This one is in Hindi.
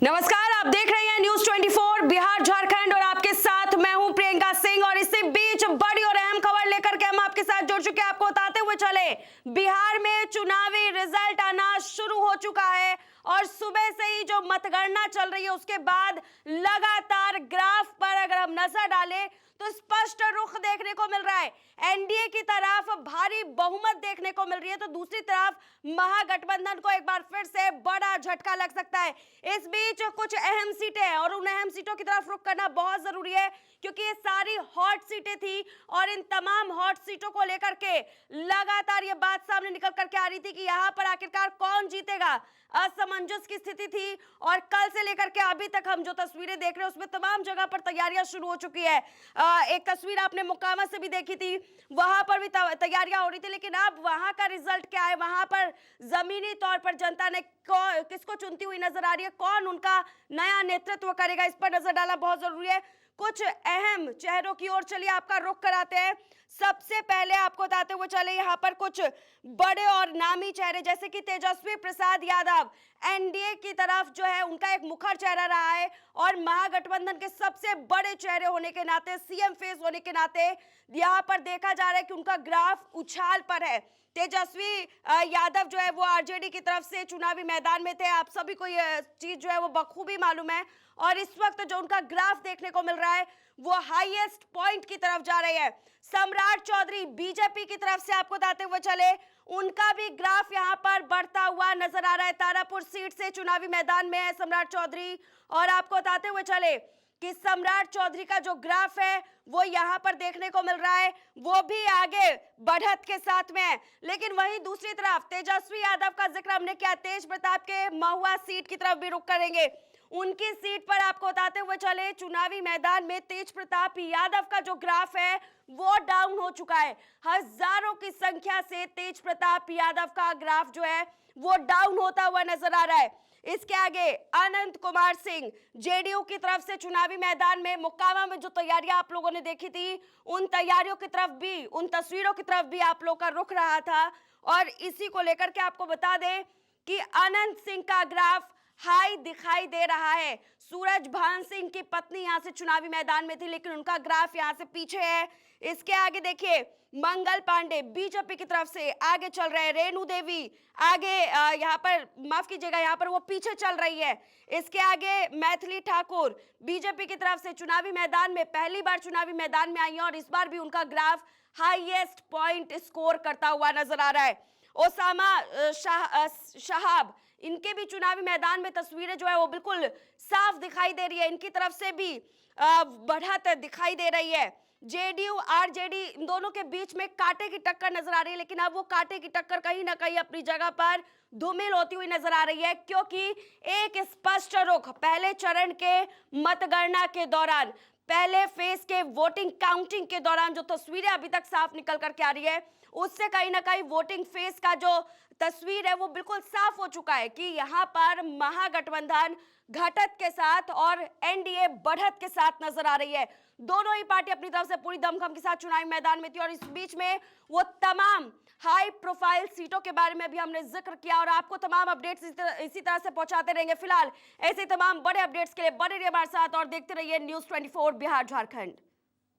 नमस्कार, आप देख रहे हैं न्यूज 24 बिहार झारखंड और आपके साथ मैं हूं प्रियंका सिंह। और इसी बीच बड़ी और अहम खबर लेकर के हम आपके साथ जुड़ चुके हैं। आपको बताते हुए चले, बिहार में चुनावी रिजल्ट आना शुरू हो चुका है और सुबह से ही जो मतगणना चल रही है उसके बाद लगातार ग्राफ पर अगर हम नजर डालें तो स्पष्ट रुख देखने को मिल रहा है। एनडीए की तरफ भारी बहुमत देखने को मिल रही है तो दूसरी तरफ महागठबंधन को एक बार फिर से बड़ा झटका लग सकता है। इस बीच कुछ अहम सीटें हैं और उन अहम सीटों की तरफ रुख करना बहुत जरूरी है क्योंकि ये सारी हॉट सीटें थी और इन तमाम हॉट सीटों को लेकर के लगातार ये बात सामने निकल करके आ रही थी कि यहाँ पर आखिरकार कौन जीतेगा। असमंजस की स्थिति थी और कल से लेकर के अभी तक हम जो तस्वीरें देख रहे हैं उसमें तमाम जगह पर तैयारियां शुरू हो चुकी है। एक तस्वीर आपने मोकामा से भी देखी थी, वहां पर भी तैयारियां हो रही थी, लेकिन अब वहां का रिजल्ट क्या है, वहां पर जमीनी तौर पर जनता ने किसको चुनती हुई नजर आ रही है, कौन उनका नया नेतृत्व करेगा, इस पर नजर डालना बहुत जरूरी है। कुछ अहम चेहरों की ओर चलिए आपका रुख कराते हैं। सबसे पहले आपको बताते हुए चले, यहाँ पर कुछ बड़े और नामी चेहरे जैसे कि तेजस्वी प्रसाद यादव एनडीए की तरफ जो है उनका एक मुखर चेहरा रहा है और महागठबंधन के सबसे बड़े चेहरे होने के नाते, सीएम फेस होने के नाते यहाँ पर देखा जा रहा है कि उनका ग्राफ उछाल पर है। तेजस्वी यादव जो है वो आरजेडी की तरफ से चुनावी मैदान में थे, आप सभी को यह चीज जो है वो बखूबी मालूम है। और इस वक्त जो उनका ग्राफ देखने को मिल रहा है वो हाईएस्ट पॉइंट की तरफ जा रही है। सम्राट चौधरी बीजेपी की तरफ से आपको बताते हुए चले, उनका भी ग्राफ यहां पर बढ़ता हुआ नजर आ रहा है। तारापुर सीट से चुनावी मैदान में है सम्राट चौधरी और आपको बताते हुए चले कि सम्राट चौधरी का जो ग्राफ है वो यहां पर देखने को मिल रहा है, वो भी आगे बढ़त के साथ में है। लेकिन वहीं दूसरी तरफ तेजस्वी यादव का जिक्र हमने किया, तेज प्रताप के महुआ सीट की तरफ भी रुख करेंगे। उनकी सीट पर आपको बताते हुए चले, चुनावी मैदान में तेज प्रताप यादव का जो ग्राफ है वो डाउन हो चुका है। हजारों की संख्या से तेज प्रताप यादव का ग्राफ जो है वो डाउन होता हुआ नजर आ रहा है। इसके आगे अनंत कुमार सिंह जेडीयू की तरफ से चुनावी मैदान में मोकामा में जो तैयारियां आप लोगों ने देखी थी, उन तैयारियों की तरफ भी, उन तस्वीरों की तरफ भी आप लोग का रुख रहा था। और इसी को लेकर के आपको बता दें कि अनंत सिंह का ग्राफ हाई दिखाई दे रहा है। सूरज भान सिंह की पत्नी यहां से चुनावी मैदान में थी लेकिन उनका ग्राफ यहां से पीछे है। इसके आगे देखिए मंगल पांडे बीजेपी की तरफ से आगे चल रहे हैं, रेणु देवी आगे यहां पर, माफ कीजिएगा, यहां पर वो पीछे चल रही है। इसके आगे मैथिली ठाकुर बीजेपी की तरफ से चुनावी मैदान में पहली बार चुनावी मैदान में आई है और इस बार भी उनका ग्राफ हाईएस्ट पॉइंट स्कोर करता हुआ नजर आ रहा है। ओसामा शहाब इनके भी चुनावी मैदान में तस्वीरें जो है वो बिल्कुल साफ दिखाई दे रही है, इनकी तरफ से भी बढ़त दिखाई दे रही है। जेडीयू आरजेडी इन दोनों के बीच में कांटे की टक्कर नजर आ रही है, लेकिन अब वो कांटे की टक्कर कहीं ना कहीं अपनी जगह पर धूमिल होती हुई नजर आ रही है क्योंकि एक स्पष्ट रुख पहले चरण के मतगणना के दौरान, पहले फेज के वोटिंग काउंटिंग के दौरान जो तस्वीरें अभी तक साफ निकल करके आ रही है उससे कहीं ना कहीं वोटिंग फेज का जो तस्वीर है वो बिल्कुल साफ हो चुका है कि यहाँ पर महागठबंधन घटत के साथ और एनडीए बढ़त के साथ नजर आ रही है। दोनों ही पार्टी अपनी तरफ से पूरी दमखम के साथ चुनावी मैदान में थी और इस बीच में वो तमाम हाई प्रोफाइल सीटों के बारे में भी हमने जिक्र किया और आपको तमाम अपडेट्स इसी तरह से पहुंचाते रहेंगे। फिलहाल ऐसे तमाम बड़े अपडेट्स के लिए बने रहिए हमारे साथ और देखते रहिए न्यूज 24 बिहार झारखंड।